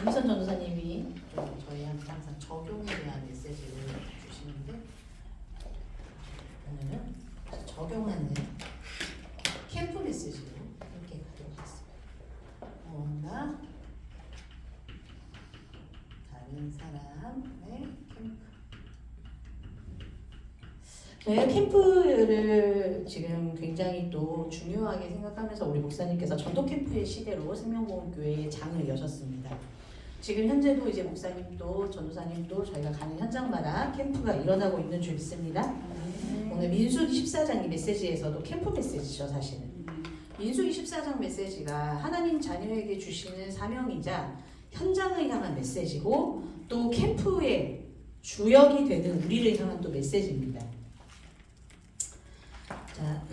김선 전도사님이 좀 저희한테 항상 적용에 대한 메시지를 주시는데 오늘은 적용하는 캠프 메시지로 함께 가도록 하겠습니다. 뭔가 다른 사람의 캠프. 저희가 캠프를 지금 굉장히 또 중요하게 생각하면서 우리 목사님께서 전도 캠프의 시대로 생명보험교회의 장을 여셨습니다. 지금 현재도 이제 목사님도 전도사님도 저희가 가는 현장마다 캠프가 일어나고 있는 줄 믿습니다. 오늘 민수기 14장 이 메시지에서도 캠프 메시지죠, 사실은. 민수기 14장 메시지가 하나님 자녀에게 주시는 사명이자 현장을 향한 메시지고 또 캠프의 주역이 되는 우리를 향한 또 메시지입니다. 자,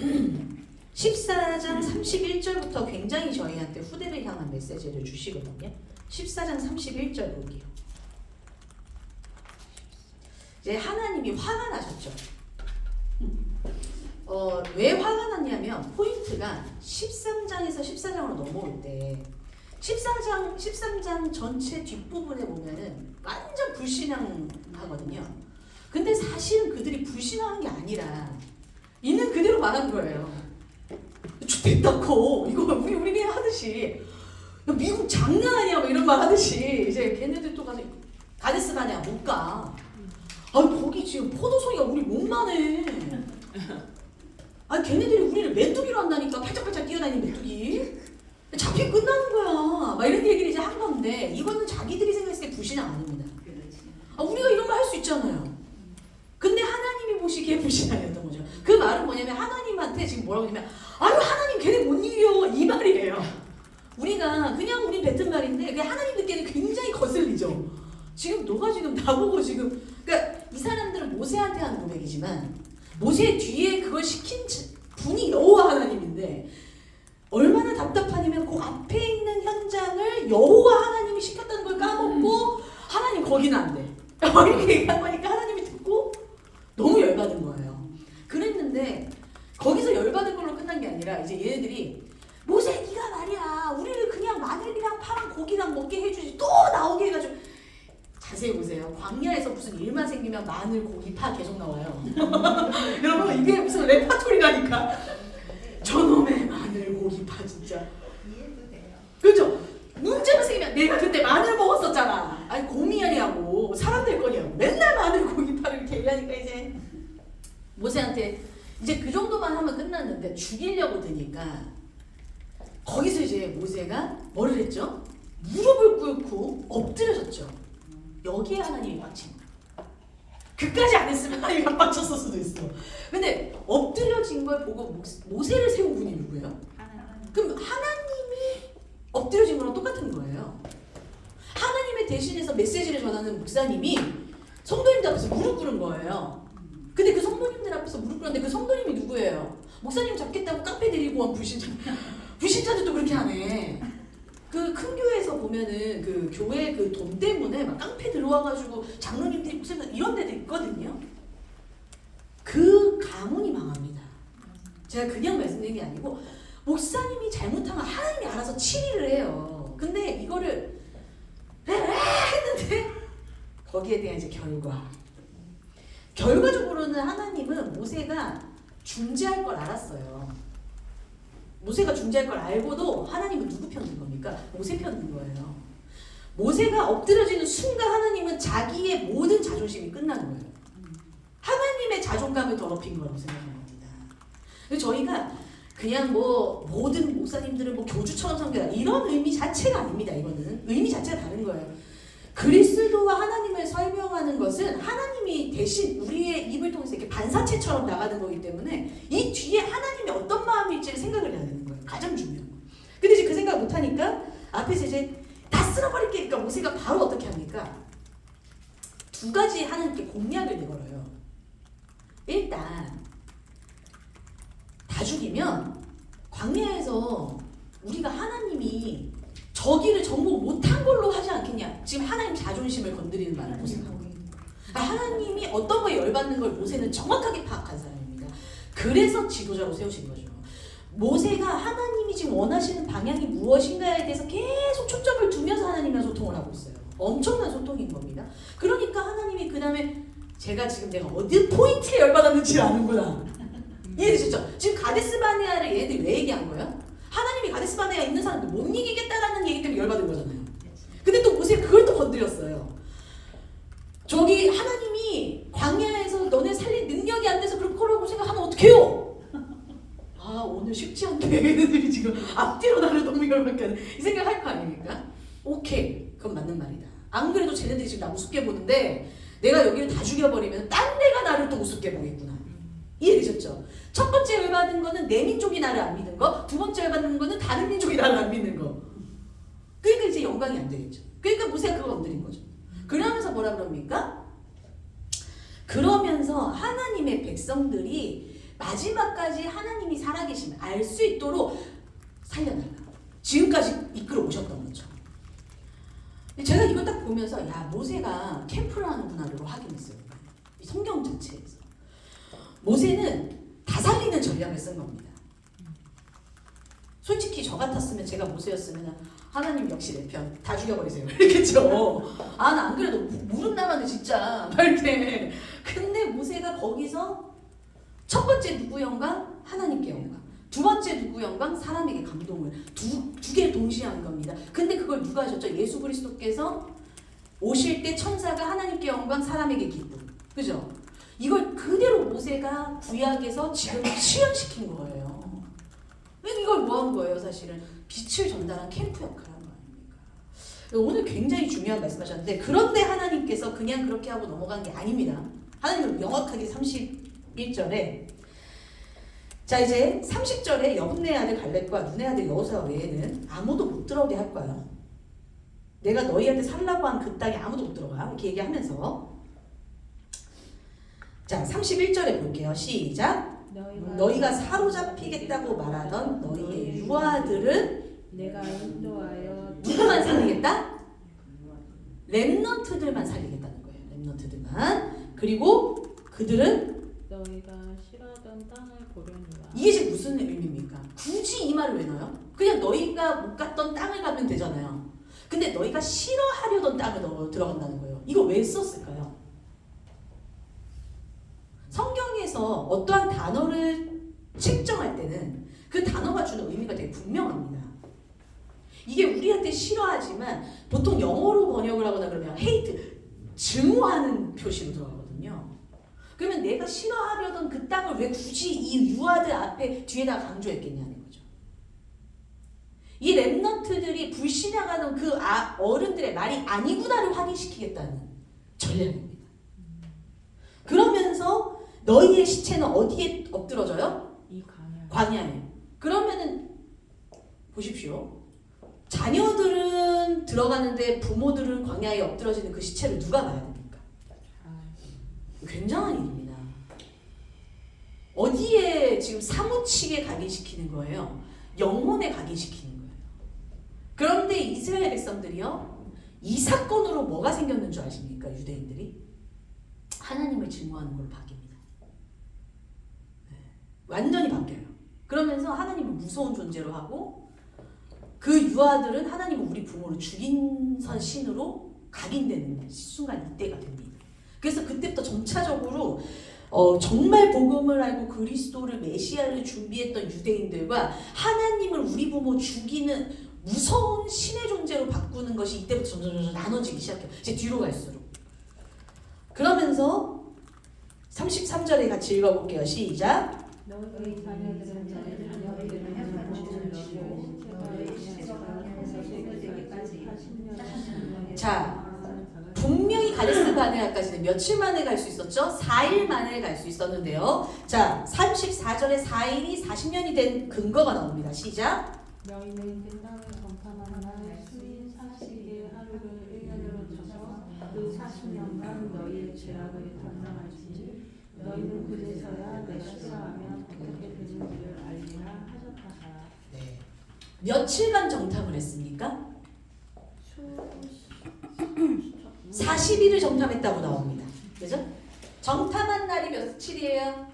14장 31절부터 굉장히 저희한테 후대를 향한 메시지를 주시거든요. 14장 31절 볼게요. 이제 하나님이 화가 나셨죠. 왜 화가 났냐면 포인트가 13장에서 14장으로 넘어올 때 13장 전체 뒷부분에 보면은 완전 불신앙하거든요. 근데 사실은 그들이 불신앙한 게 아니라 있는 그대로 말한 거예요. 됐다고 이거 우리 그냥 하듯이 미국 장난 아니야 뭐 이런 말 하듯이 이제 걔네들 또 가서 가데스 가냐 못 가. 아 거기 지금 포도송이가 우리 몸만해. 아 걔네들이 우리를 메뚜기로 한다니까 팔짝팔짝 뛰어다니는 메뚜기. 잡히 끝나는 거야. 막 이런 얘기를 이제 한 건데 이거는 자기들이 생각했을 때 불신앙 아닙니다. 아 우리가 이런 말 할 수 있잖아요. 근데 하나님이 보시기에 불신앙이었던 거죠. 그 말은 뭐냐면 하나님한테 지금 뭐라고 하냐면 아유 하나님 걔네 못 이겨 이 말이에요. 우리가 그냥 우린 뱉은 말인데 그게 하나님 듣기에는 굉장히 거슬리죠. 지금 너가 지금 나보고 지금 그러니까 이 사람들은 모세한테 하는 고백이지만 모세 뒤에 그걸 시킨 분이 여호와 하나님인데 얼마나 답답하냐면 그 앞에 있는 현장을 여호와 하나님이 시켰다는 걸 까먹고 하나님 거기는 안 돼. 이렇게 얘기한 거니까 하나님이 듣고 너무 열받은 거예요. 그랬는데 거기서 열받은 걸로 끝난 게 아니라 이제 얘네들이 모세 네가 말이야 우리를 그냥 마늘이랑 파랑 고기랑 먹게 해주지 또 나오게 해가지고 자세히 보세요. 광야에서 무슨 일만 생기면 마늘 고기 파 계속 나와요. 여러분 이게 무슨 레파토리라니까. 저놈의 마늘 고기 파 진짜 이해도 돼요. 그죠? 문제만 생기면 내가 그때 마늘 먹었었잖아. 아니 곰이 아니냐고 사람 될 거냐고 맨날 마늘 고기 파를 이렇게 얘기하니까 이제 모세한테 이제 그 정도만 하면 끝났는데 죽이려고 드니까 거기서 이제 모세가 뭐를 했죠? 무릎을 꿇고 엎드려졌죠. 여기에 하나님이 빡친 거야. 그까지 안 했으면 하나님이 안 빡쳤을 수도 있어. 근데 엎드려진 걸 보고 모세를 세운 분이 누구예요? 그럼 하나님이 엎드려진 거랑 똑같은 거예요. 하나님의 대신해서 메시지를 전하는 목사님이 성도님들 앞에서 무릎 꿇은 거예요. 근데 그 성도님들 앞에서 무릎 꿇었는데 그 성도님이 누구예요? 목사님 잡겠다고 깡패 데리고 온 불신자들도 그렇게 하네. 그 큰 교회에서 보면은 그 교회 그 돈 때문에 막 깡패 들어와가지고 장로님들이 목사님 이런 데도 있거든요. 그 가문이 망합니다. 제가 그냥 말씀드린 게 아니고 목사님이 잘못하면 하나님이 알아서 치리를 해요. 근데 이거를 했는데 거기에 대한 이제 결과적으로는 하나님은 모세가 중재할 걸 알았어요. 모세가 중재할 걸 알고도 하나님은 누구 편인 겁니까? 모세 편인 거예요. 모세가 엎드려지는 순간 하나님은 자기의 모든 자존심이 끝나는 거예요. 하나님의 자존감을 더럽힌 거라고 생각하는 겁니다. 저희가 그냥 뭐 모든 목사님들은 뭐 교주처럼 섬겨라 이런 의미 자체가 아닙니다. 이거는 의미 자체가 다른 거예요. 그리스도와 하나님을 설명하는 것은 하나님이 대신 우리의 입을 통해서 이렇게 반사체처럼 나가는 거기 때문에 이 뒤에 하나님이 어떤 마음일지를 생각을 해야 되는 거예요. 가장 중요한 거. 근데 이제 그 생각 못 하니까 앞에서 이제 다 쓸어버릴게. 그러니까 모세가 바로 어떻게 합니까? 두 가지 하나님께 공약을 내걸어요. 일단 다 죽이면 광야에서 우리가 하나님이 저기를 정복 못한 걸로 하지 않겠냐. 지금 하나님 자존심을 건드리는 말을 모세가 하고 있는 거예요. 하나님이 어떤 거에 열받는 걸 모세는 정확하게 파악한 사람입니다. 그래서 지도자로 세우신 거죠. 모세가 하나님이 지금 원하시는 방향이 무엇인가에 대해서 계속 초점을 두면서 하나님이랑 소통을 소통을 하고 있어요. 엄청난 소통인 겁니다. 그러니까 하나님이 그 다음에 제가 지금 내가 어디 포인트에 열받았는지 아는구나. 이해되셨죠? 지금 가데스바네아를 얘네들이 왜 얘기한 거예요? 하나님이 가데스바네아에 있는 사람들 못 이기겠다라는 얘기 때문에 열받은 거잖아요. 근데 또 모세가 그걸 또 건드렸어요. 저기 하나님이 광야에서 너네 살릴 능력이 안 돼서 그럴 거라고 생각하면 어떡해요? 아 오늘 쉽지 않네. 얘네들이 지금 앞뒤로 나를 너무 열받게 하네. 이 생각할 거 아닙니까? 오케이 그건 맞는 말이다. 안 그래도 쟤네들이 지금 나 우습게 보는데 내가 여기를 다 죽여버리면 딴 데가 나를 또 우습게 보겠구나. 이해되셨죠? 첫 번째 열받은 거는 내 민족이 나를 안 믿는 거, 두 번째 열받는 거는 다른 민족이 나를 안 믿는 거. 그러니까 이제 영광이 안 되겠죠. 그러니까 모세가 그걸 건드린 거죠. 그러면서 뭐라 그럽니까? 그러면서 하나님의 백성들이 마지막까지 하나님이 살아계심을 알 수 있도록 살려달라. 지금까지 이끌어 오셨던 거죠. 제가 이걸 딱 보면서 야 모세가 캠프를 하는구나를 확인했어요. 이 성경 자체에서 모세는 다 살리는 전략을 쓴 겁니다. 솔직히 저 같았으면 제가 모세였으면 하나님 역시 내 편 다 죽여버리세요 이랬겠죠. 아 나 안 그래도 무릎 나가네 진짜 이렇게. 근데 모세가 거기서 첫 번째 누구 영광? 하나님께 영광. 두 번째 누구 영광? 사람에게 감동을 두 개 동시에 한 겁니다. 근데 그걸 누가 하셨죠? 예수 그리스도께서 오실 때 천사가 하나님께 영광, 사람에게 기쁨. 그죠? 이걸 그대로 모세가 구약에서 지금 실현시킨 거예요. 이걸 뭐 한 거예요? 사실은 빛을 전달한 캠프 역할을 한 거 아닙니까? 오늘 굉장히 중요한 말씀하셨는데 그런데 하나님께서 그냥 그렇게 하고 넘어간 게 아닙니다. 하나님은 명확하게 31절에 자 이제 30절에 여분네 아들 갈렙과 눈의 아들 여호수아 외에는 아무도 못 들어오게 할 거야. 내가 너희한테 살라고 한 그 땅에 아무도 못 들어가. 이렇게 얘기하면서 자 31절에 볼게요. 시작. 너희가 사로잡히겠다고 말하던 너희의 유아들은 내가 인도하여 누구만 살리겠다? 렘넌트들만 살리겠다는 거예요. 렘넌트들만. 그리고 그들은 너희가 싫어하던 땅을 보려니와. 이게 지금 무슨 의미입니까? 굳이 이 말을 왜 넣어요? 그냥 너희가 못 갔던 땅을 가면 되잖아요. 근데 너희가 싫어하려던 땅을 들어간다는 거예요. 이거 왜 썼을까요? 성경에서 어떠한 단어를 측정할 때는 그 단어가 주는 의미가 되게 분명합니다. 이게 우리한테 싫어하지만 보통 영어로 번역을 하거나 그러면 hate, 증오하는 표시로 들어가거든요. 그러면 내가 싫어하려던 그 땅을 왜 굳이 이 유아들 앞에 뒤에다 강조했겠냐는 거죠. 이 렘넌트들이 불신앙하는 그 어른들의 말이 아니구나를 확인시키겠다는 전략입니다. 그러면서 너희의 시체는 어디에 엎드러져요? 이 광야. 광야에. 그러면은 보십시오. 자녀들은 들어가는데 부모들은 광야에 엎드러지는 그 시체를 누가 봐야 됩니까? 굉장한 일입니다. 어디에 지금 사무치게 각인시키는 거예요? 영혼에 각인시키는 거예요. 그런데 이스라엘 백성들이요. 이 사건으로 뭐가 생겼는 줄 아십니까? 유대인들이 하나님을 증오하는 걸로 바뀝니다. 네. 완전히 바뀌어요. 그러면서 하나님을 무서운 존재로 하고 그 유아들은 하나님을 우리 부모를 죽인 신으로 각인되는 순간 이때가 됩니다. 그래서 그때부터 점차적으로 정말 복음을 알고 그리스도를 메시아를 준비했던 유대인들과 하나님을 우리 부모 죽이는 무서운 신의 존재로 바꾸는 것이 이때부터 점점 나눠지기 시작해요. 이제 뒤로 갈수록. 그러면서 33절에 같이 읽어볼게요. 시작. 너희 자녀들은 자, 분명히 가데스 바네아까지는 며칠 만에 갈 수 있었죠? 4일 만에 갈 수 있었는데요. 자, 34절에 4일이 40년이 된 근거가 나옵니다. 시작. 너희는 그 땅을 검탐한 날 수인 40일 하루를 1년으로 쳐서 그 40년간 너희의 죄악을 담당할지 너희는 그제서야 내 싫어하면 어떻게 되는지를 알리라 하셨다. 네. 며칠간 정탐을 했습니까? 40일을 정탐했다고 나옵니다. 그죠? 정탐한 날이 며칠이에요?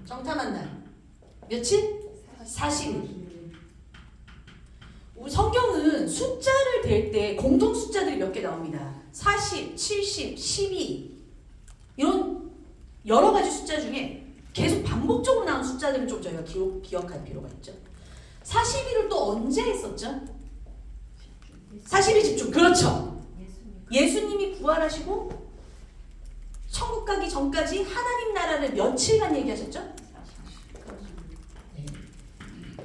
정탐한 날 며칠? 40일. 숫자를 댈 때 공통 숫자들이 몇 개 나옵니다. 40, 70, 12 이런 여러 가지 숫자 중에 계속 반복적으로 나오는 숫자들은 좀 저희가 기억할 필요가 있죠. 42를 또 언제 했었죠? 40이 집중. 그렇죠. 예수님이 부활하시고 천국 가기 전까지 하나님 나라를 며칠간 얘기하셨죠? 네.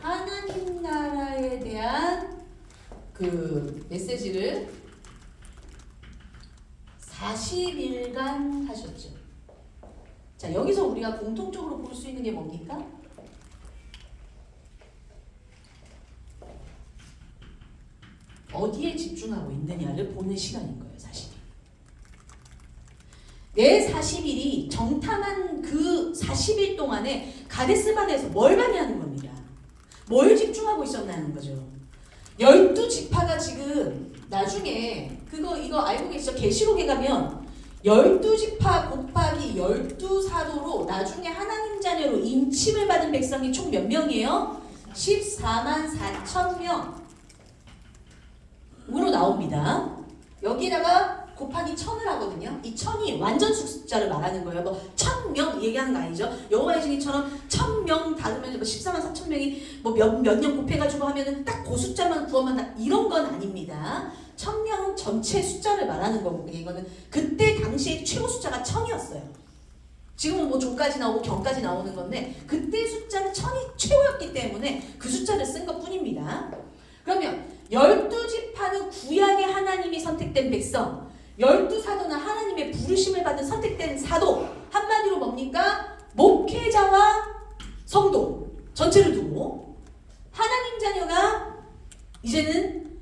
하나님 나라에 대한 그 메시지를 40일간 하셨죠. 자, 여기서 우리가 공통적으로 볼 수 있는 게 뭡니까? 어디에 집중하고 있느냐를 보는 시간인 거예요, 40일. 내 40일이 정탐한 그 40일 동안에 가데스바네에서 뭘 많이 하는 겁니다. 뭘 집중하고 있었나는 거죠. 12지파가 지금 나중에 이거 알고 계시죠? 계시록에 가면 12지파 곱하기 12사도로 나중에 하나님 자녀로 인침을 받은 백성이 총 몇 명이에요? 14만 4천 명으로 나옵니다. 여기다가 곱하기 1000을 하거든요. 이 1000이 완전 숫자를 말하는 거예요. 뭐 1000명 얘기하는 거 아니죠. 여호와의 증인처럼 1000명 닫으면 뭐 14만 4천 명이 뭐 몇 년 곱해가지고 하면은 딱 그 숫자만 구하면 다 이런 건 아닙니다. 1000명은 전체 숫자를 말하는 거고 이거는 그때 당시에 최고 숫자가 1000이었어요. 지금은 뭐 조까지 나오고 경까지 나오는 건데 그때 숫자는 1000이 최고였기 때문에 그 숫자를 쓴 것뿐입니다. 그러면 12지파는 구약의 하나님이 선택된 백성, 12사도는 하나님의 부르심을 받은 선택된 사도, 한마디로 뭡니까? 목회자와 성도 전체를 두고 하나님 자녀가 이제는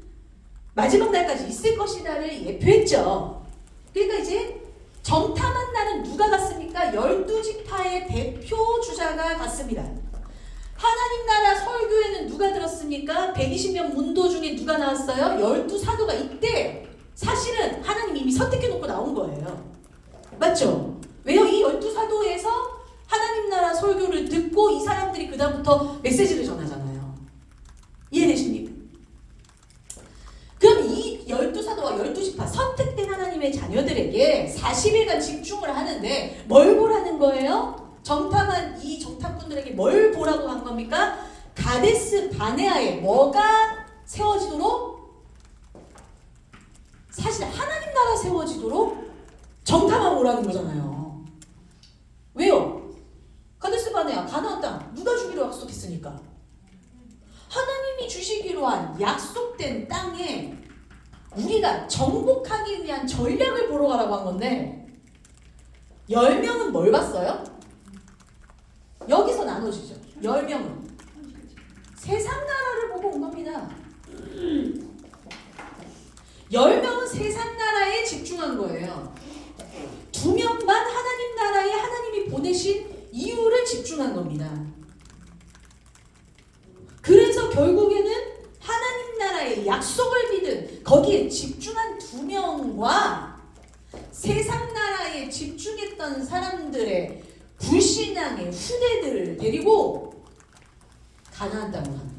마지막 날까지 있을 것이다를 예표했죠. 그러니까 이제 정탐한 날은 누가 갔습니까? 12지파의 대표 주자가 갔습니다. 하나님 나라 설교에는 누가 들었습니까? 120명 문도 중에 누가 나왔어요? 12사도가 이때 사실은 하나님 이미 선택해놓고 나온 거예요. 맞죠? 왜요? 이 12사도에서 하나님 나라 설교를 듣고 이 사람들이 그 다음부터 메시지를 전하잖아요. 이해되십니까? 그럼 이 12사도와 12지파 선택된 하나님의 자녀들에게 40일간 집중을 하는데 뭘 보라는 거예요? 정탐한 이 정탐꾼들에게 뭘 보라고 한 겁니까? 가데스 바네아에 뭐가 세워지도록? 사실 하나님 나라 세워지도록 정탐하고 오라는 거잖아요. 왜요? 가데스 바네아 가나안 땅 누가 주기로 약속했으니까. 하나님이 주시기로 한 약속된 땅에 우리가 정복하기 위한 전략을 보러 가라고 한 건데 10명은 뭘 봤어요? 여기서 나눠지죠. 10명은 세상 나라를 보고 온 겁니다. 10명은 세상 나라에 집중한 거예요. 2명만 하나님 나라에 하나님이 보내신 이유를 집중한 겁니다. 그래서 결국에는 하나님 나라의 약속을 믿은 거기에 집중한 2명과 세상 나라에 집중했던 사람들의 불신앙의 후대들을 데리고 가나안 땅으로 갑니다.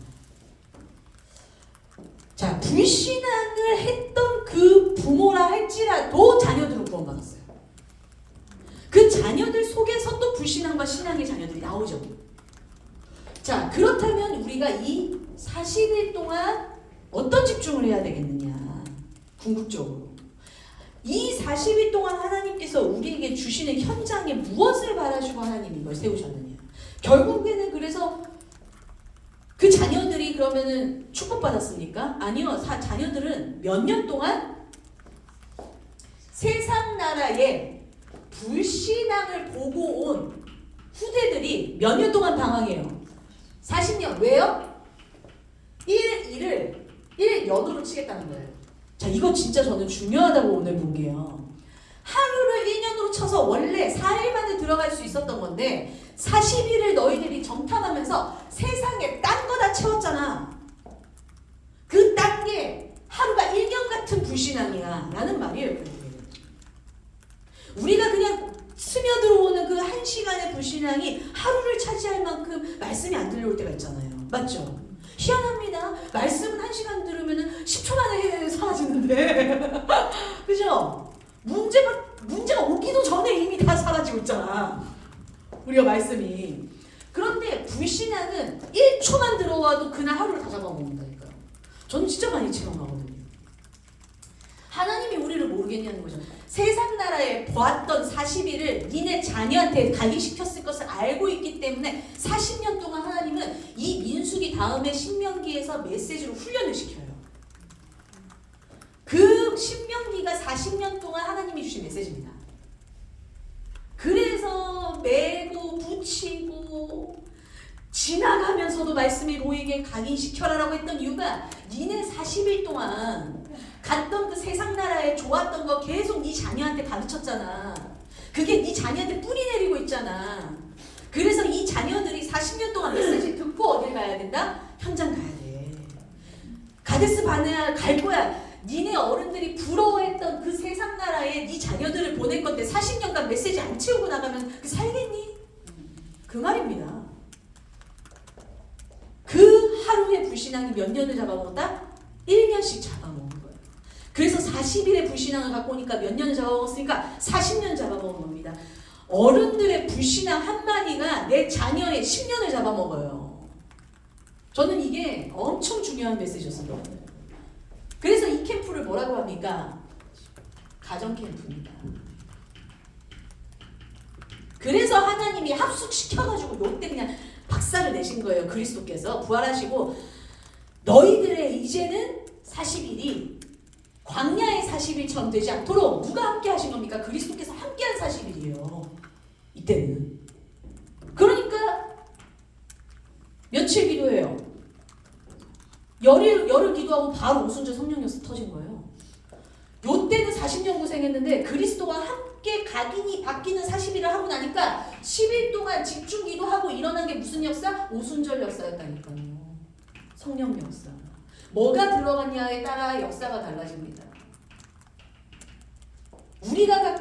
자, 불신앙을 했던 그 부모라 할지라도 자녀들을 구원받았어요. 그 자녀들 속에서 또 불신앙과 신앙의 자녀들이 나오죠. 자, 그렇다면 우리가 이 40일 동안 어떤 집중을 해야 되겠느냐? 궁극적으로. 이 40일 동안 하나님께서 우리에게 주시는 현장에 무엇을 바라시고 하나님이 이걸 세우셨느냐? 결국에는 그래서 그 자녀들이 그러면은 축복받았습니까? 아니요. 자녀들은 몇 년 동안 세상 나라의 불신앙을 보고 온 후대들이 몇 년 동안 방황해요? 40년. 왜요? 1년으로 치겠다는 거예요. 자, 이거 진짜 저는 중요하다고 오늘 본 게요. 하루를 1년으로 쳐서 원래 4일 만에 들어갈 수 있었던 건데 40일을 너희들이 정탐하면서 세상에 딴 거 다 채웠잖아. 그 딴 게 하루가 1년 같은 불신앙이야 라는 말이에요. 우리가 그냥 스며들어오는 그 1시간의 불신앙이 하루를 차지할 만큼 말씀이 안 들려올 때가 있잖아요. 맞죠? 희한합니다. 말씀은 1시간 들으면 10초 만에 있는데 그죠? 문제가 오기도 전에 이미 다 사라지고 있잖아. 우리가 말씀이. 그런데 불신앙은 1초만 들어와도 그날 하루를 다 잡아먹는다니까요. 저는 진짜 많이 체험하거든요. 하나님이 우리를 모르겠냐는 거죠. 세상 나라에 보았던 40일을 니네 자녀한테 각인시켰을 것을 알고 있기 때문에 40년 동안 하나님은 이 민수기 다음에 신명기에서 메시지로 훈련을 시켜요. 그 신명기가 40년 동안 하나님이 주신 메시지입니다. 그래서 매고 붙이고 지나가면서도 말씀이 보이게 각인시켜라라고 했던 이유가 니네 40일 동안 갔던 그 세상 나라에 좋았던 거 계속 네 자녀한테 가르쳤잖아. 그게 네 자녀한테 뿌리 내리고 있잖아. 그래서 이 자녀들이 40년 동안 메시지 듣고 어딜 가야 된다? 현장 가야 돼. 가데스 바네아 갈 거야. 니네 어른들이 부러워했던 그 세상 나라에 네 자녀들을 보낼 건데 40년간 메시지 안 채우고 나가면 그 살겠니? 그 말입니다. 그 하루의 불신앙이 몇 년을 잡아먹었다? 1년씩 잡아먹은 거예요. 그래서 40일의 불신앙을 갖고 오니까 몇 년을 잡아먹었으니까 40년 잡아먹은 겁니다. 어른들의 불신앙 한마디가 내 자녀의 10년을 잡아먹어요. 저는 이게 엄청 중요한 메시지였어요. 그래서 이 캠프를 뭐라고 합니까? 가정 캠프입니다. 그래서 하나님이 합숙시켜가지고 요때 그냥 박살을 내신 거예요. 그리스도께서 부활하시고 너희들의 이제는 40일이 광야의 40일처럼 되지 않도록 누가 함께 하신 겁니까? 그리스도께서 함께한 40일이에요. 이때는. 그러니까 며칠 기도해요? 열흘 기도하고 바로 오순절 성령역사 터진 거예요. 요때는 40년 고생했는데 그리스도와 함께 각인이 바뀌는 40일을 하고 나니까 10일 동안 집중 기도하고 일어난 게 무슨 역사? 오순절 역사였다니까요. 성령 역사. 뭐가 들어갔냐에 따라 역사가 달라집니다. 우리가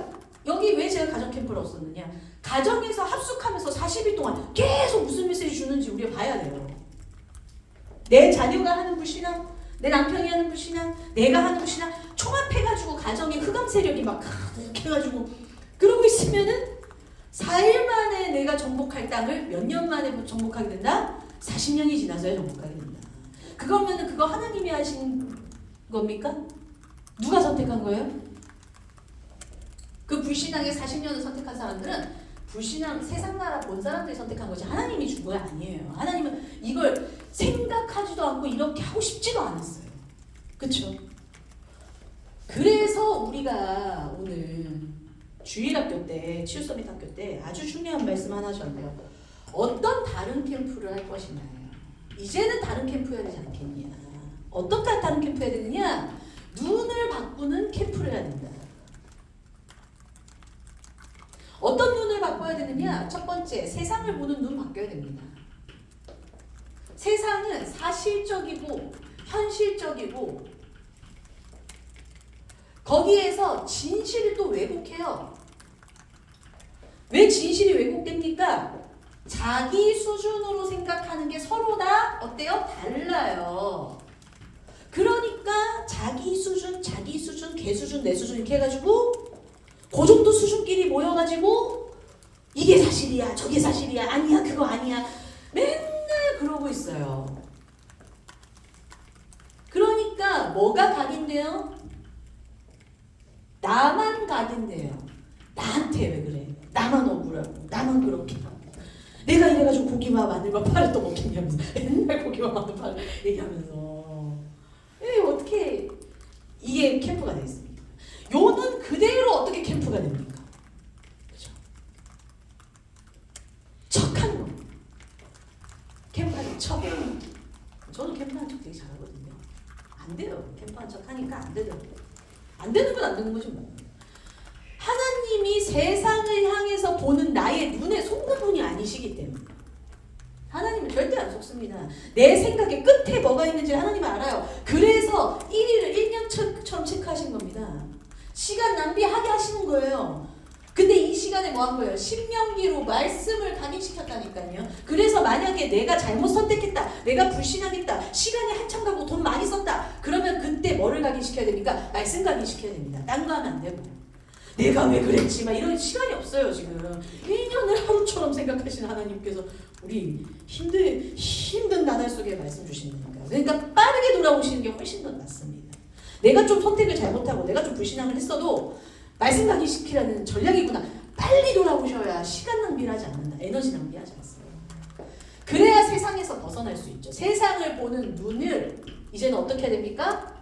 여기 왜 제가 가정 캠프를 없었느냐? 가정에서 합숙하면서 40일 동안 계속 무슨 메시지 주는지 우리가 봐야 돼요. 내 자녀가 하는 불신앙, 내 남편이 하는 불신앙, 내가 하는 불신앙 총합해가지고 가정에 흑암 세력이 막 가득해가지고 그러고 있으면은 4일 만에 내가 정복할 땅을 몇 년 만에 정복하게 된다? 40년이 지나서야 정복하게 된다. 그거면은 그거 하나님이 하신 겁니까? 누가 선택한 거예요? 그 불신앙의 40년을 선택한 사람들은 불신앙 세상 나라 본 사람들이 선택한 거지 하나님이 준 거 아니에요. 하나님은 이걸 생각하지도 않고 이렇게 하고 싶지도 않았어요. 그렇죠? 그래서 우리가 오늘 주일학교 때 치유서밋 학교 때 아주 중요한 말씀 하나 하셨네요. 어떤 다른 캠프를 할 것이냐요. 이제는 다른 캠프 해야 되지 않겠냐. 어떻게 다른 캠프 해야 되느냐. 눈을 바꾸는 캠프를 해야 된다. 어떤 눈을 바꿔야 되느냐? 첫 번째, 세상을 보는 눈 바뀌어야 됩니다. 세상은 사실적이고 현실적이고 거기에서 진실을 또 왜곡해요. 왜 진실이 왜곡됩니까? 자기 수준으로 생각하는 게 서로 다 어때요? 달라요. 그러니까 자기 수준, 걔 수준, 내 수준 이렇게 해가지고 그 정도 수준끼리 모여가지고 이게 사실이야, 저게 사실이야, 아니야, 그거 아니야. 맨날 그러고 있어요. 그러니까 뭐가 각인돼요? 나만 각인돼요. 나한테 왜 그래? 나만 억울하고, 나만 그렇게 하고. 내가 이래가지고 고기와 마늘과 파를 또 먹겠냐면서 맨날 고기와 마늘 파를 얘기하면서 어떻게 이게 캠프가 되겠습니까? 요는 그대로 어떻게 캠프가 됩니까? 그죠? 척하는 거. 캠프하는 척. 저는 캠프하는 척 되게 잘하거든요. 안 돼요. 캠프하는 척 하니까 안 되더라고요. 안 되는 건 안 되는 거지 뭐. 하나님이 세상을 향해서 보는 나의 눈에 속는 분이 아니시기 때문에 하나님은 절대 안 속습니다. 내 생각의 끝에 뭐가 있는지 하나님은 알아요. 그래서 1일을 1년처럼 체크하신 겁니다. 시간 낭비하게 하시는 거예요. 근데 이 시간에 뭐 한 거예요? 신명기로 말씀을 각인시켰다니까요. 그래서 만약에 내가 잘못 선택했다, 내가 불신하겠다, 시간이 한참 가고 돈 많이 썼다, 그러면 그때 뭐를 각인시켜야 됩니까? 말씀 각인시켜야 됩니다. 딴 거 하면 안 되고. 내가 왜 그랬지? 막 이런 시간이 없어요 지금. 1년을 하루처럼 생각하시는 하나님께서 우리 힘든 나날 속에 말씀 주신다니까요. 그러니까 빠르게 돌아오시는 게 훨씬 더 낫습니다. 내가 좀 선택을 잘못하고 내가 좀 불신앙을 했어도 말씀 각인시키라는 전략이구나. 빨리 돌아오셔야 시간 낭비를 하지 않는다. 에너지 낭비하지 않습니다. 그래야 세상에서 벗어날 수 있죠. 세상을 보는 눈을 이제는 어떻게 해야 됩니까?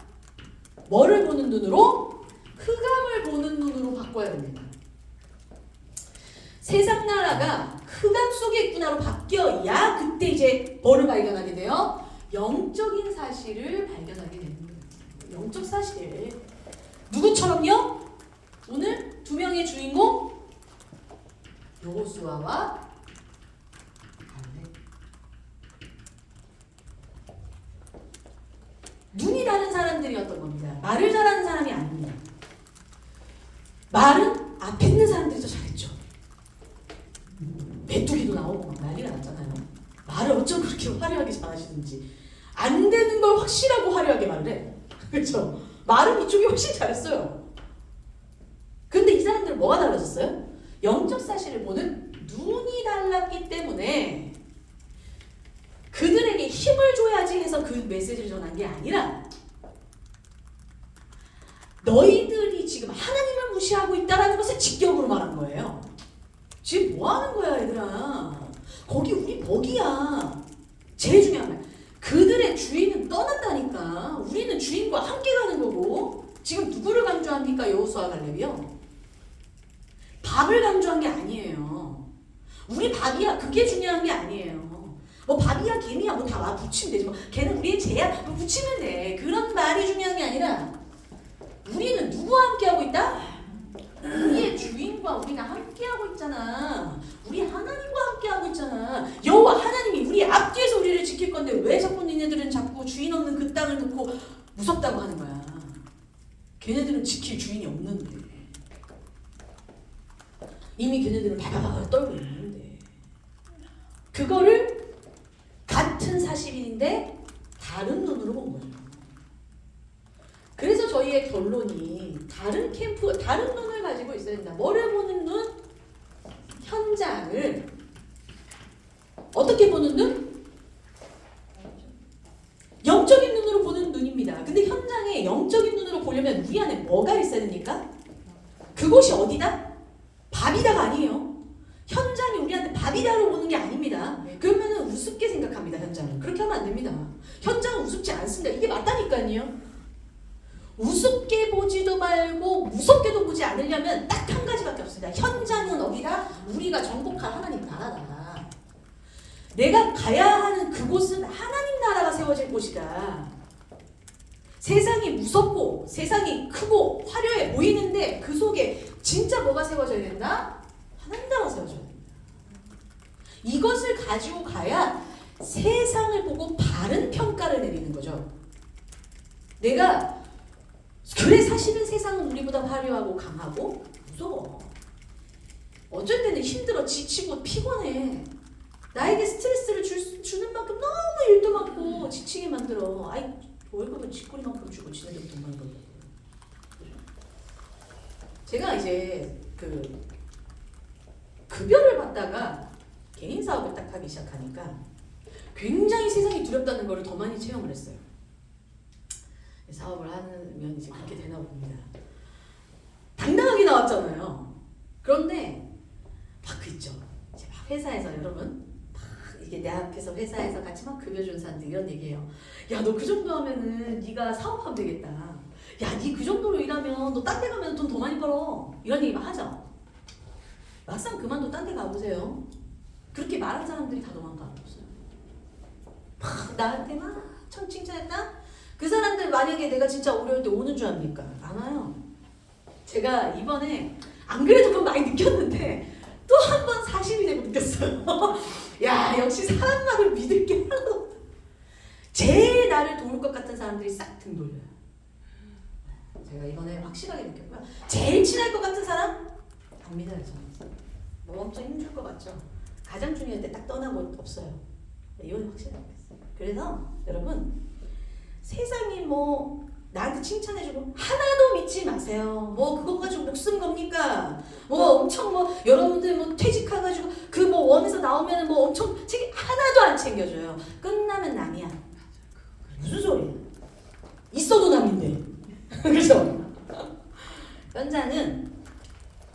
뭐를 보는 눈으로? 흑암을 보는 눈으로 바꿔야 됩니다. 세상 나라가 흑암 속에 있구나로 바뀌어야 그때 이제 뭐를 발견하게 돼요? 영적인 사실을 발견하게 되는 거예요. 영적 사실. 누구처럼요? 오늘 두 명의 주인공 여호수아와 갈렙. 눈이 다른 사람들이었던 겁니다. 말을 잘하는 사람이 아닙니다. 말은 앞에 있는 사람들이 더 잘했죠. 메뚜기도 나오고 막 난리가 났잖아요. 말을 어쩜 그렇게 화려하게 잘하시는지. 안 되는 걸 확실하고 화려하게 말을 해. 그렇죠? 말은 이쪽이 훨씬 잘했어요. 근데 이 사람들은 뭐가 달라졌어요? 영적 사실을 보는 눈이 달랐기 때문에 그들에게 힘을 줘야지 해서 그 메시지를 전한 게 아니라 너희들이 지금 하나님을 무시하고 있다는 것을 직격으로 말한 거예요. 지금 뭐 하는 거야 얘들아. 거기 우리 먹이야. 제일 중요한 말. 그들의 주인은 떠났다니까. 우리는 주인과 함께 가는 거고. 지금 누구를 강조합니까? 여호수아 갈렙이요. 밥을 강조한 게 아니에요. 우리 밥이야. 그게 중요한 게 아니에요. 뭐 밥이야 개미야 뭐 다 와 붙이면 되지. 뭐 걔는 우리의 죄야. 뭐 붙이면 돼. 그런 말이 중요한 게 아니라 우리는 누구와 함께하고 있다? 우리의 주인과 우리가 함께하고 있잖아. 우리 하나님과 함께하고 있잖아. 여호와 하나님이 우리 앞뒤에서 우리를 지킬 건데 왜 자꾸 니네들은 자꾸 주인 없는 그 땅을 놓고 무섭다고 하는 거야. 걔네들은 지킬 주인이 없는데. 이미 걔네들은 바바바바 떨고 있는데. 그거를 같은 사실인데 다른 눈으로 본 거죠. 그래서 저희의 결론이 다른 캠프, 다른 눈을 가지고 있어야 된다. 뭐를 보는 눈? 현장을 어떻게 보는 눈? 영적인 눈으로 보는 눈입니다. 근데 현장에 영적인 눈으로 보려면 우리 안에 뭐가 있어야 됩니까? 그곳이 어디다? 밥이다가 아니에요. 현장이 우리한테 밥이다로 보는 게 아닙니다. 그러면은 우습게 생각합니다. 현장은. 그렇게 하면 안 됩니다. 현장은 우습지 않습니다. 이게 맞다니까요. 우습게 보지도 말고 무섭게도 보지 않으려면 딱 한 가지밖에 없습니다. 현장은 어디다? 우리가 정복할 하나님 나라다. 내가 가야 하는 그곳은 하나님 나라가 세워질 곳이다. 세상이 무섭고 세상이 크고 화려해 보이는데 그 속에 진짜 뭐가 세워져야 된다? 하나님 나라가 세워져야 된다. 이것을 가지고 가야 세상을 보고 바른 평가를 내리는 거죠. 내가 그래 사실은 세상은 우리보다 화려하고 강하고 무서워. 어쩔 때는 힘들어 지치고 피곤해. 나에게 스트레스를 주는 만큼 너무 일도 많고 지치게 만들어. 아이 월급은 쥐꼬리만큼 주고 지네들 돈 많이 벌고. 제가 이제 그 급여를 받다가 개인 사업을 딱 하기 시작하니까 굉장히 세상이 두렵다는 거를 더 많이 체험을 했어요. 사업을 하면 이제 그렇게 되나 봅니다. 당당하게 나왔잖아요. 그런데 막 그 있죠. 이제 막 회사에서 여러분 막 이게 내 앞에서 회사에서 같이 막 급여 준 사람들 이런 얘기해요. 야, 너 그 정도 하면은 네가 사업하면 되겠다. 야, 네 그 정도로 일하면 너 딴 데 가면 돈 더 많이 벌어. 이런 얘기 막 하죠. 막상 그만둬 딴 데 가보세요. 그렇게 말한 사람들이 다 도망가 없어요. 막 나한테 막 칭찬했다. 그 사람들 만약에 내가 진짜 어려울 때 오는 줄 압니까? 안 와요. 제가 이번에 안 그래도 그건 많이 느꼈는데 또 한 번 40이 되고 느꼈어요. 야, 역시 사람 말을 믿을 게 하나도 없다. 제일 나를 도울 것 같은 사람들이 싹 등 돌려요. 제가 이번에 확실하게 느꼈고요. 제일 친할 것 같은 사람? 안 믿어요. 저는. 뭐 엄청 힘줄 것 같죠? 가장 중요할 때 딱 떠나고 없어요. 이번에 확실하게 느꼈어요. 그래서 여러분 세상이 뭐 나한테 칭찬해주고 하나도 믿지 마세요. 뭐 그거 가지고 목숨 겁니까? 뭐 엄청 뭐 여러분들 뭐 퇴직해가지고 그 뭐 원에서 나오면 뭐 엄청 책임 하나도 안 챙겨줘요. 끝나면 남이야. 무슨 소리야? 있어도 남인데. 그죠? 현자는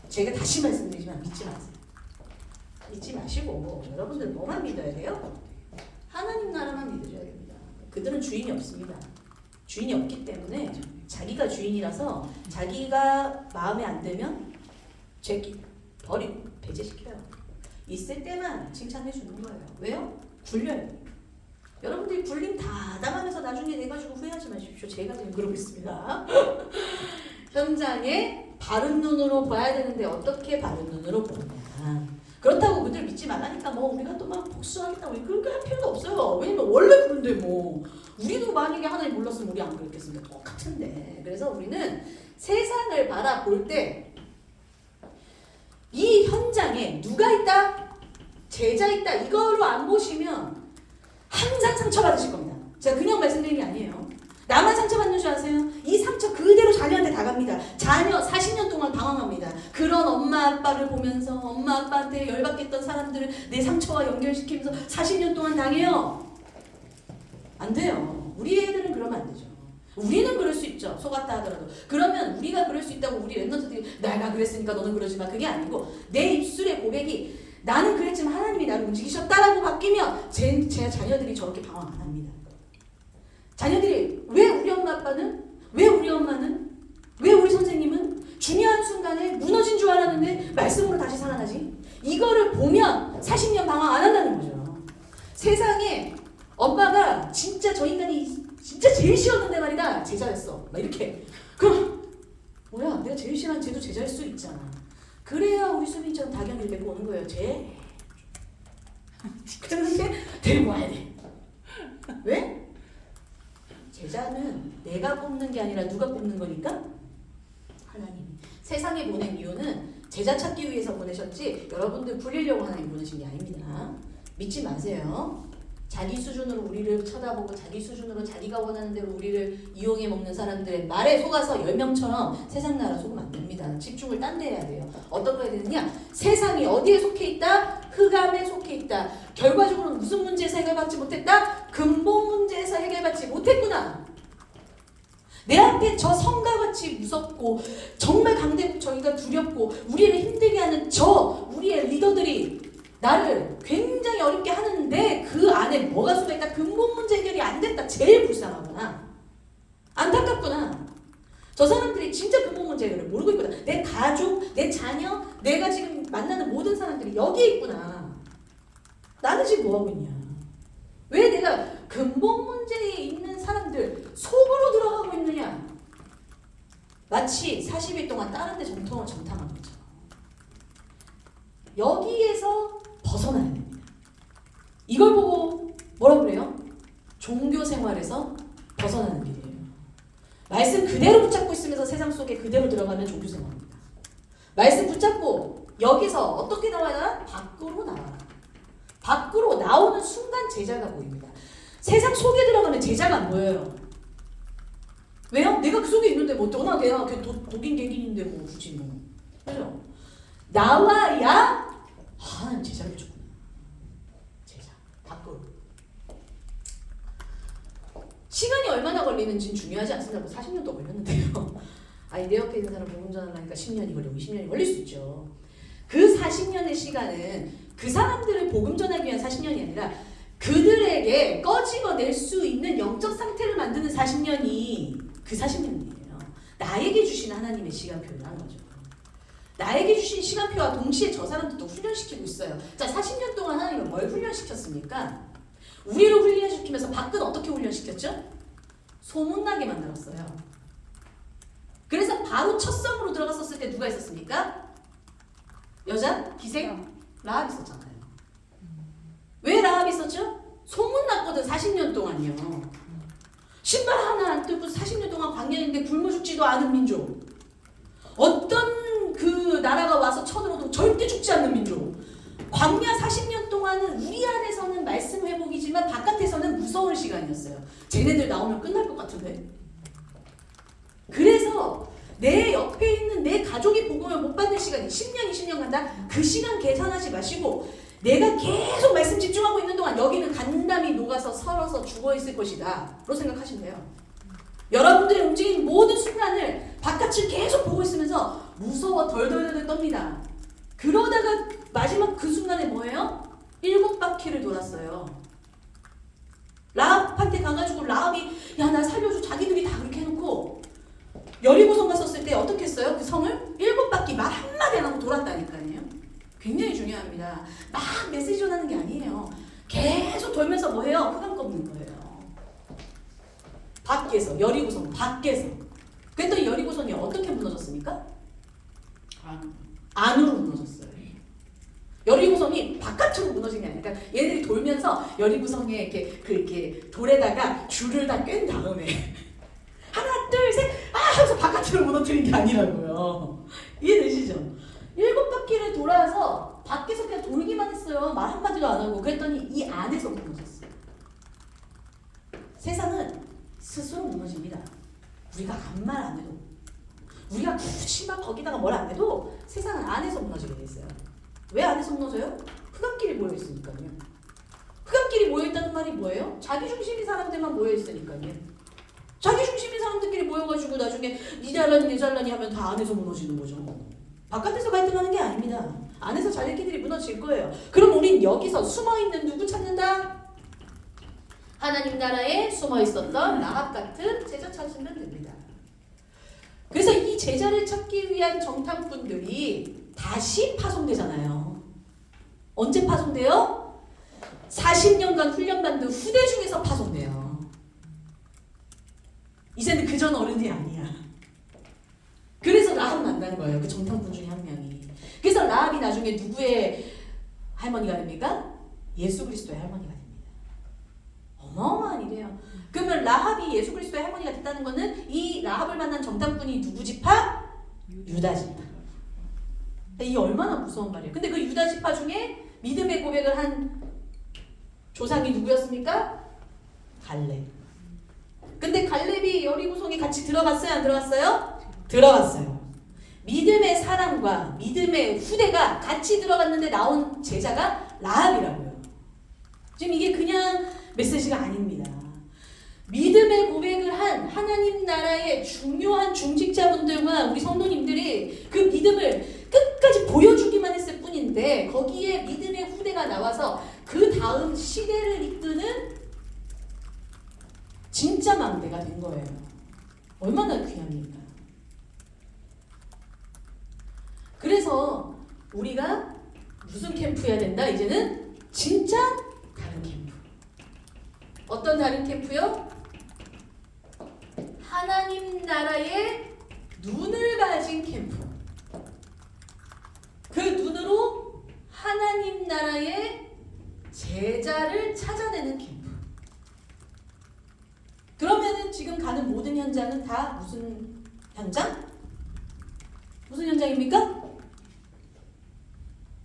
제가 다시 말씀드리지만 믿지 마세요. 믿지 마시고 여러분들 뭐만 믿어야 돼요? 하나님 나라만 믿으셔야 됩니다. 그들은 주인이 없습니다. 주인이 없기 때문에 자기가 주인이라서 자기가 마음에 안 들면 제끼 버리고 배제시켜요. 있을 때만 칭찬해 주는 거예요. 왜요? 굴려요. 여러분들이 굴림 다 당하면서 나중에 내가지고 후회하지 마십시오. 제가 지금 그러고 있습니다. 현장에 바른 눈으로 봐야 되는데 어떻게 바른 눈으로 보냐. 그렇다고 그들 믿지 말라니까 뭐 우리가 또 막 복수하겠다 뭐 그렇게 할 필요도 없어요. 왜냐면 원래 그런데 뭐 우리도 만약에 하나님 몰랐으면 우리 안 그랬겠습니까? 똑같은데. 그래서 우리는 세상을 바라볼 때 이 현장에 누가 있다? 제자 있다. 이걸로 안 보시면 항상 상처받으실 겁니다. 제가 그냥 말씀드리는 게 아니에요. 나만 상처받는 줄 아세요? 이 상처 그대로 자녀한테 다 갑니다. 자녀 40년 동안 방황합니다. 그런 엄마 아빠를 보면서 엄마 아빠한테 열받겠던 사람들을 내 상처와 연결시키면서 40년 동안 당해요. 안 돼요. 우리 애들은 그러면 안 되죠. 우리는 그럴 수 있죠. 속았다 하더라도. 그러면 우리가 그럴 수 있다고 우리 랩런트들이 내가 그랬으니까 너는 그러지 마. 그게 아니고 내 입술의 고백이 나는 그랬지만 하나님이 나를 움직이셨다라고 바뀌면 제 자녀들이 저렇게 방황 안 합니다. 자녀들이 왜 우리 엄마 아빠는? 왜 우리 엄마는? 왜 우리 선생님은? 중요한 순간에 무너진 줄 알았는데 말씀으로 다시 살아나지? 이거를 보면 40년 방황 안 한다는 거죠. 세상에 엄마가 진짜 저 인간이 진짜 제일 싫었는데 말이다. 제자였어. 막 이렇게. 그럼 뭐야 내가 제일 싫어하는 쟤도 제자일 수 있잖아. 그래야 우리 수빈처럼 다경이를 데리고 오는 거예요. 쟤. 그런데 데리고 와야 돼. 왜? 제자는 내가 뽑는 게 아니라 누가 뽑는 거니까? 하나님이. 세상에 보낸 이유는 제자 찾기 위해서 보내셨지 여러분들 불리려고 하나님 보내신 게 아닙니다. 믿지 마세요. 자기 수준으로 우리를 쳐다보고 자기 수준으로 자기가 원하는 대로 우리를 이용해 먹는 사람들의 말에 속아서 10명처럼 세상 나라 속으면 안 됩니다. 집중을 딴 데 해야 돼요. 어떤 거 해야 되느냐? 세상이 어디에 속해 있다? 흑암에 속해 있다. 결과적으로는 무슨 문제에서 해결받지 못했다? 근본 문제에서 해결받지 못했구나. 내 앞에 저 성가같이 무섭고 정말 강대국적이가 두렵고 우리를 힘들게 하는 저 우리의 리더들이 나를 굉장히 어렵게 하는데 그 안에 뭐가 속해있다? 근본 문제 해결이 안 됐다. 제일 불쌍하구나. 안타깝구나. 저 사람들이 진짜 근본 문제 해결을 모르고 있구나. 내 가족, 내 자녀, 내가 지금 만나는 모든 사람들이 여기에 있구나. 나는 지금 뭐하고 있냐. 왜 내가 근본 문제에 있는 사람들 속으로 들어가고 있느냐. 마치 40일 동안 다른 데 정탐한 것처럼. 여기에서 벗어나야 됩니다. 이걸 보고 뭐라고 그래요? 종교 생활에서 벗어나는 길이에요. 말씀 그대로 붙잡고 있으면서 세상 속에 그대로 들어가면 종교 생활입니다. 말씀 붙잡고 여기서 어떻게 나와야? 밖으로 나와라. 밖으로 나오는 순간 제자가 보입니다. 세상 속에 들어가면 제자가 안 보여요. 왜요? 내가 그 속에 있는데 뭐 떠나 내가 독인 객인인데 뭐 굳이 뭐. 그죠? 나와야 하나님 제자를 줬구나. 제자 밖으로. 시간이 얼마나 걸리는지는 중요하지 않습니다. 뭐 40년도 걸렸는데요. 아니 내 옆에 있는 사람 복음 전하려니까 10년이 걸리고 20년이 걸릴 수 있죠. 그 40년의 시간은 그 사람들을 복음 전하기 위한 40년이 아니라 그들에게 꺼집어낼 수 있는 영적 상태를 만드는 40년이 그 40년이에요. 나에게 주신 하나님의 시간표를 한 거죠. 나에게 주신 시간표와 동시에 저 사람들도 훈련시키고 있어요. 자, 40년 동안 하나님은 뭘 훈련시켰습니까? 우리를 훈련시키면서 밖은 어떻게 훈련시켰죠? 소문나게 만들었어요. 그래서 바로 첫 성으로 들어갔었을 때 누가 있었습니까? 여자? 기생? 라합 있었잖아요. 왜 라합 있었죠? 소문났거든 40년 동안요. 신발 하나 안 뜯고 40년 동안 광야인데 굶어 죽지도 않은 민족. 어떤 그 나라가 와서 쳐들어도 절대 죽지 않는 민족. 광야 40년 동안은 우리 안에서는 말씀 회복이지만 바깥에서는 무서운 시간이었어요. 쟤네들 나오면 끝날 것 같은데. 40년 간다? 그 시간 계산하지 마시고 내가 계속 말씀 집중하고 있는 동안 여기는 간담이 녹아서 설어서 죽어있을 것이다 로 생각하시면 돼요. 여러분들이 움직이는 모든 순간을 바깥을 계속 보고 있으면서 무서워 덜덜덜 떱니다. 그러다가 마지막 그 순간에 뭐예요? 7바퀴를 돌았어요. 라합한테 가가지고 라합이 야 나 살려줘 자기들이 다 그렇게 해놓고 여리고성 갔었을 때 어떻게 했어요? 그 성을 7바퀴 말 한마디 안 하고 돌았다니까요. 굉장히 중요합니다. 막 메시지 전하는 게 아니에요. 계속 돌면서 뭐해요? 흑암 꺾는 거예요. 밖에서 여리고성 밖에서. 그랬더니 여리고성이 어떻게 무너졌습니까? 안으로 무너졌어요. 여리고성이 바깥으로 무너진 게 아니라 그러니까 얘네들이 돌면서 여리고성에 이렇게 돌에다가 줄을 다 꿰은 다음에 하나 둘 셋 하면서 바깥으로 무너뜨린 게 아니라고요. 이해되시죠? 7바퀴를 돌아서 밖에서 그냥 돌기만 했어요. 말 한마디도 안 하고. 그랬더니 이 안에서 무너졌어요. 세상은 스스로 무너집니다. 우리가 아무 말 안 해도 우리가 굳이 막 거기다가 뭘 안 해도 세상은 안에서 무너지게 돼 있어요. 왜 안에서 무너져요? 흑암끼리 모여있으니까요. 흑암끼리 모여있다는 말이 뭐예요? 자기 중심인 사람들만 모여있으니까요. 자기 중심인 사람들끼리 모여가지고 나중에 니 잘나니 내 잘나니 하면 다 안에서 무너지는 거죠. 바깥에서 갈등하는 게 아닙니다. 안에서 자기끼리 무너질 거예요. 그럼 우린 여기서 숨어있는 누구 찾는다? 하나님 나라에 숨어있었던 라합 같은 제자 찾으면 됩니다. 그래서 이 제자를 찾기 위한 정탐꾼들이 다시 파송되잖아요. 언제 파송돼요? 40년간 훈련받은 후대 중에서 파송돼요. 이제는 그전 어른이 아니야. 그래서 라합 만난 거예요. 그 정탐꾼 중에 한 명이. 그래서 라합이 나중에 누구의 할머니가 됩니까? 예수 그리스도의 할머니가 됩니다. 어마어마한 일이에요. 그러면 라합이 예수 그리스도의 할머니가 됐다는 거는 이 라합을 만난 정탐꾼이 누구 지파? 유다 지파. 이 얼마나 무서운 말이에요. 근데 그 유다 지파 중에 믿음의 고백을 한 조상이 누구였습니까? 갈렙. 근데 갈렙이 여리고성에 같이 들어갔어요? 안 들어갔어요? 들어갔어요. 믿음의 사람과 믿음의 후대가 같이 들어갔는데 나온 제자가 라합이라고요. 지금 이게 그냥 메시지가 아닙니다. 믿음의 고백을 한 하나님 나라의 중요한 중직자분들과 우리 성도님들이 그 믿음을 끝까지 보여주기만 했을 뿐인데 거기에 믿음의 후대가 나와서 그 다음 시대를 이끄는 진짜 망대가 된 거예요. 얼마나 귀합니까? 그래서 우리가 무슨 캠프여야 된다? 이제는 진짜 다른 캠프. 어떤 다른 캠프요? 하나님 나라의 눈을 가진 캠프. 그 눈으로 하나님 나라의 제자를 찾아내는 캠프. 그러면은 지금 가는 모든 현장은 다 무슨 현장? 무슨 현장입니까?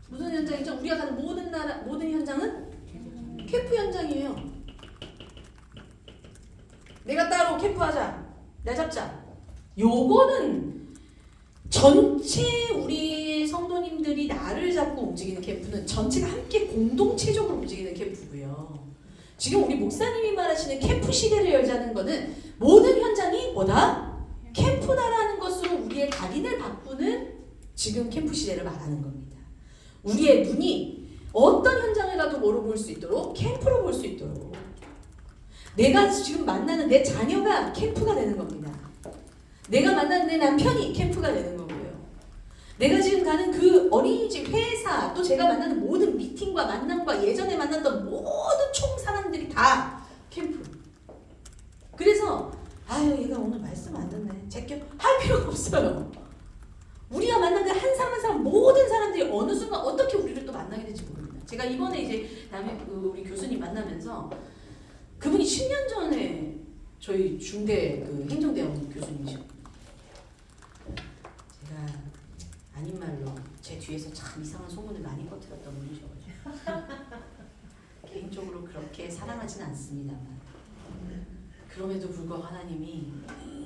무슨 현장이죠? 우리가 가는 모든 현장은 캠프 현장이에요. 내가 따로 캠프하자. 나 잡자. 요거는 전체 우리 성도님들이 나를 잡고 움직이는 캠프는 전체가 함께 공동체적으로 움직이는 캠프고요. 지금 우리 목사님이 말하시는 캠프 시대를 열자는 거는 모든 현장이 뭐다? 캠프다라는 것으로 우리의 각인을 바꾸는 지금 캠프 시대를 말하는 겁니다. 우리의 눈이 어떤 현장을 가도 뭐로 볼 수 있도록 캠프로 볼 수 있도록 내가 지금 만나는 내 자녀가 캠프가 되는 겁니다. 내가 만나는 내 남편이 캠프가 되는 거고요. 내가 지금 가는 그 어린이집, 회사, 또 제가 만나는 모든 미팅과 만남과 예전에 만났던 모든 총 사람들이 다 캠프. 그래서 아유 얘가 오늘 말씀 안 듣네. 제껴 할 필요가 없어요. 우리가 만나는 한 사람 한 사람 모든 사람들이 어느 순간 어떻게 우리를 또 만나게 될지 모릅니다. 제가 이번에 이제 우리 교수님 만나면서 그분이 10년 전에 저희 중대 그 행정대학원 교수님이셨거든요. 제가 아닌 말로 제 뒤에서 참 이상한 소문을 많이 퍼뜨렸던 분이셔가지고 개인적으로 그렇게 사랑하진 않습니다만 그럼에도 불구하고 하나님이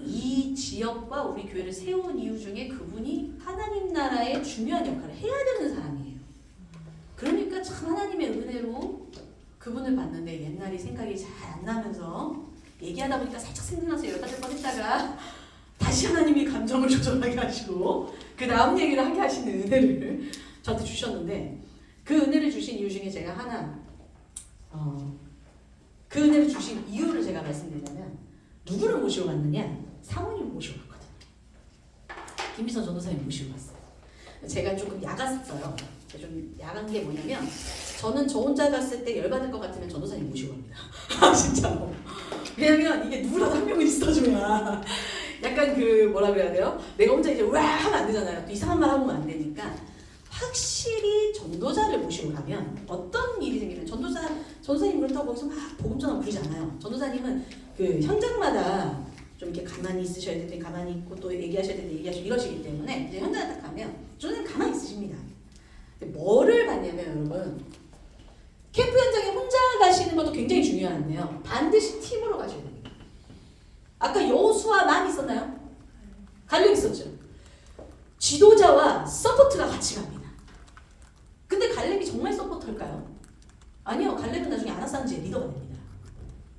이 지역과 우리 교회를 세운 이유 중에 그분이 하나님 나라의 중요한 역할을 해야 되는 사람이에요. 그러니까 참 하나님의 은혜로 그분을 봤는데 옛날이 생각이 잘 안 나면서 얘기하다 보니까 살짝 생각나서 15번 했다가 다시 하나님이 감정을 조절하게 하시고 그 다음 얘기를 하게 하시는 은혜를 저한테 주셨는데 그 은혜를 주신 이유 중에 제가 하나 그 은혜를 주신 이유를 제가 말씀드리자면 누구를 모시고 갔느냐? 사모님 모시고 갔거든요. 김미선 전도사님 모시고 갔어요. 제가 조금 야갔어요. 좀 야간 게 뭐냐면 저는 저 혼자 갔을 때 열받을 것 같으면 전도사님 모시고 갑니다. 진짜로. 왜냐면 이게 누구라도 한 명은 있어줘야 약간 그 뭐라 그래야 돼요? 내가 혼자 이제 와 하면 안 되잖아요. 또 이상한 말 하면 안 되니까 확실히 전도자를 모시고 가면 어떤 일이 생기면 전도사님 그렇다고 거기서 막 복음 전하고 그러지 않아요. 전도사님은 그 현장마다 좀 이렇게 가만히 있으셔야 될 때 가만히 있고 또 얘기하셔야 될 때 얘기하시고 이러시기 때문에 이제 현장에 딱 가면 전도사님 가만히 있으십니다. 근데 뭐를 봤냐면 여러분 캠프 현장에 혼자 가시는 것도 굉장히 중요한데요. 반드시 팀으로 가셔야 됩니다. 아까 여호수아 만 있었나요? 갈렙 있었죠. 지도자와 서포트가 같이 갑니다. 근데 갈렙이 정말 서포터일까요? 아니요. 갈렙은 나중에 아나산지의 리더가 됩니다.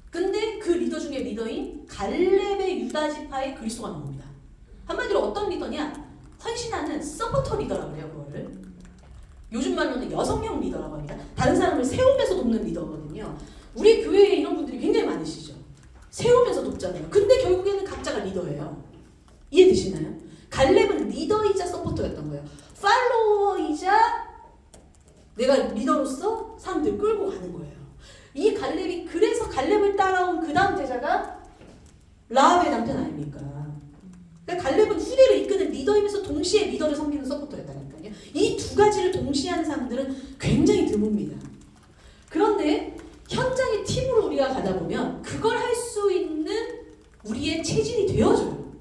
근데 그 리더 중에 리더인 갈렙의 유다 지파의 그리스도가 나옵니다. 한마디로 어떤 리더냐? 헌신하는 서포터 리더라고 해요. 그거를. 요즘 말로는 여성형 리더라고 합니다. 다른 사람을 세우면서 돕는 리더거든요. 우리 교회에 이런 분들이 굉장히 많으시죠. 세우면서 돕잖아요. 근데 결국에는 각자가 리더예요. 이해되시나요? 갈렙은 리더이자 서포터였던 거예요. 팔로워이자 내가 리더로서 사람들 끌고 가는 거예요. 이 갈렙이 그래서 갈렙을 따라온 그 다음 제자가 라합의 남편 아닙니까? 그러니까 갈렙은 후대를 이끄는 리더이면서 동시에 리더를 섬기는 서포터였다니까요. 이 두 가지를 동시에 하는 사람들은 굉장히 드뭅니다. 그런데 현장의 팀으로 우리가 가다 보면 그걸 할 수 있는 우리의 체질이 되어져요.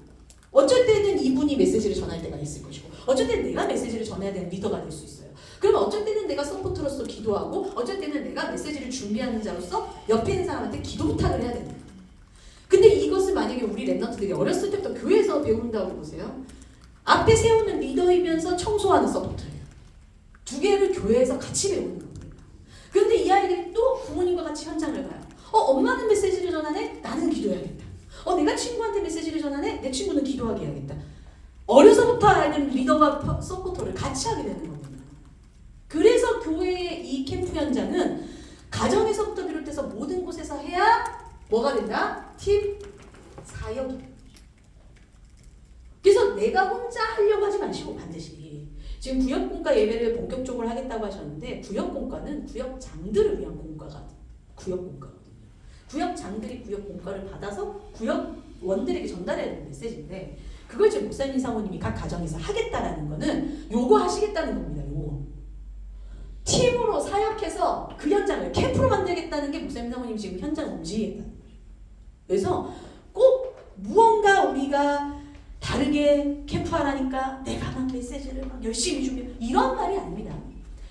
어쩔 때는 이분이 메시지를 전할 때가 있을 것이고 어쩔 때는 내가 메시지를 전해야 되는 리더가 될 수 있어요. 그러면 어쩔 때는 내가 서포터로서 기도하고 어쩔 때는 내가 메시지를 준비하는 자로서 옆에 있는 사람한테 기도 부탁을 해야 됩니다. 근데 이것을 만약에 우리 랩런트들이 어렸을 때부터 교회에서 배운다고 보세요. 앞에 세우는 리더이면서 청소하는 서포터예요. 두 개를 교회에서 같이 배우는 겁니다. 그런데 이 아이들이 또 부모님과 같이 현장을 가요. 엄마는 메시지를 전하네? 나는 기도해야겠다. 내가 친구한테 메시지를 전하네? 내 친구는 기도하게 해야겠다. 어려서부터 아이들은 리더와 서포터를 같이 하게 되는 겁니다. 그래서 교회의 이 캠프 현장은 가정에서부터 비롯해서 모든 곳에서 해야 뭐가 된다? 팀 사역이. 그래서 내가 혼자 하려고 하지 마시고 반드시 지금 구역공과 예배를 본격적으로 하겠다고 하셨는데 구역공과는 구역장들을 위한 공과가 구역공과거든요. 구역장들이 구역공과를 받아서 구역원들에게 전달해야 되는 메시지인데 그걸 지금 목사님 사모님이 각 가정에서 하겠다라는 거는 요거 하시겠다는 겁니다. 요거. 팀으로 사역해서 그 현장을 캠프로 만들겠다는 게 목사님 사모님 지금 현장을 움직이겠다는 거예요. 그래서 꼭 무언가 우리가 다르게 캠프하라니까 내가 막 메시지를 막 열심히 준비 이런 말이 아닙니다.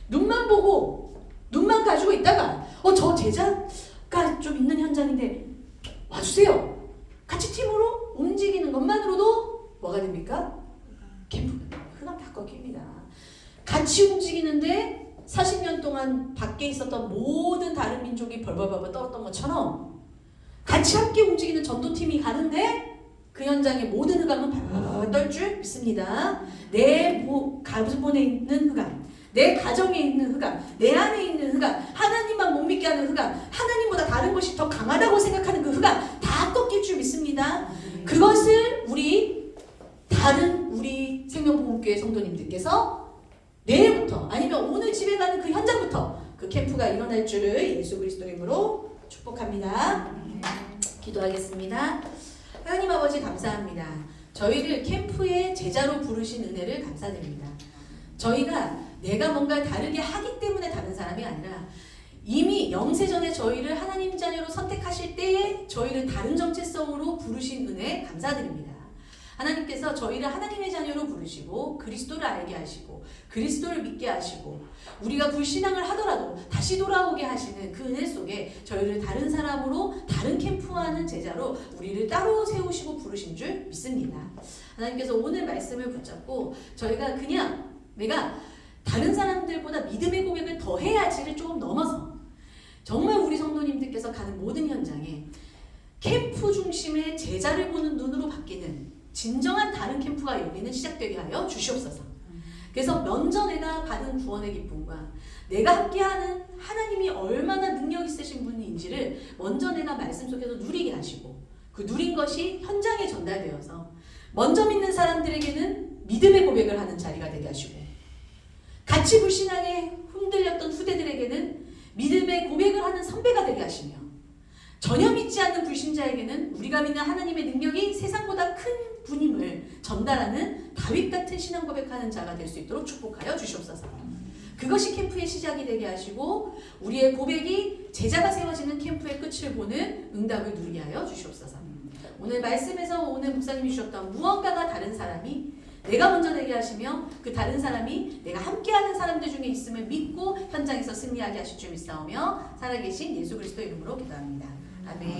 눈만 보고 눈만 가지고 있다가 저 제자가 좀 있는 현장인데 와주세요. 같이 팀으로 움직이는 것만으로도 뭐가 됩니까? 캠프가 흔한 다 꺾입니다. 같이 움직이는데 40년 동안 밖에 있었던 모든 다른 민족이 벌벌벌 떨었던 것처럼 같이 함께 움직이는 전도팀이 가는데 그 현장의 모든 흑암은 발발 떨 줄 믿습니다. 내 가슴에 있는 흑암, 내 가정에 있는 흑암, 내 안에 있는 흑암, 하나님만 못 믿게 하는 흑암, 하나님보다 다른 것이 더 강하다고 생각하는 그 흑암 다 꺾일 줄 믿습니다. 그것을 다른 우리 생명보험교회 성도님들께서 내일부터 아니면 오늘 집에 가는 그 현장부터 그 캠프가 일어날 줄을 예수 그리스도의 이름으로 축복합니다. 기도하겠습니다. 하나님 아버지 감사합니다. 저희를 캠프의 제자로 부르신 은혜를 감사드립니다. 저희가 내가 뭔가 다르게 하기 때문에 다른 사람이 아니라 이미 영세전에 저희를 하나님 자녀로 선택하실 때에 저희를 다른 정체성으로 부르신 은혜 감사드립니다. 하나님께서 저희를 하나님의 자녀로 부르시고 그리스도를 알게 하시고 그리스도를 믿게 하시고 우리가 불신앙을 하더라도 다시 돌아오게 하시는 그 은혜 속에 저희를 다른 사람으로 다른 캠프하는 제자로 우리를 따로 세우시고 부르신 줄 믿습니다. 믿습니다. 하나님께서 오늘 말씀을 붙잡고 저희가 그냥 내가 다른 사람들보다 믿음의 고백을 더 해야지를 조금 넘어서 정말 우리 성도님들께서 가는 모든 현장에 캠프 중심의 제자를 보는 눈으로 바뀌는 진정한 다른 캠프가 열리는 시작되게 하여 주시옵소서. 그래서 먼저 내가 받은 구원의 기쁨과 내가 함께하는 하나님이 얼마나 능력 있으신 분인지를 먼저 내가 말씀 속에서 누리게 하시고 그 누린 것이 현장에 전달되어서 먼저 믿는 사람들에게는 믿음의 고백을 하는 자리가 되게 하시고 같이 불신앙에 흔들렸던 후대들에게는 믿음의 고백을 하는 선배가 되게 하시며 전혀 믿지 않는 불신자에게는 우리가 믿는 하나님의 능력이 세상보다 큰 분임을 전달하는 다윗 같은 신앙 고백하는 자가 될 수 있도록 축복하여 주시옵소서. 그것이 캠프의 시작이 되게 하시고 우리의 고백이 제자가 세워지는 캠프의 끝을 보는 응답을 누리게 하여 주시옵소서. 오늘 말씀에서 오늘 목사님이 주셨던 무언가가 다른 사람이 내가 먼저 되게 하시며 그 다른 사람이 내가 함께하는 사람들 중에 있음을 믿고 현장에서 승리하게 하실 줄 믿사오며 살아계신 예수 그리스도 이름으로 기도합니다. 아멘.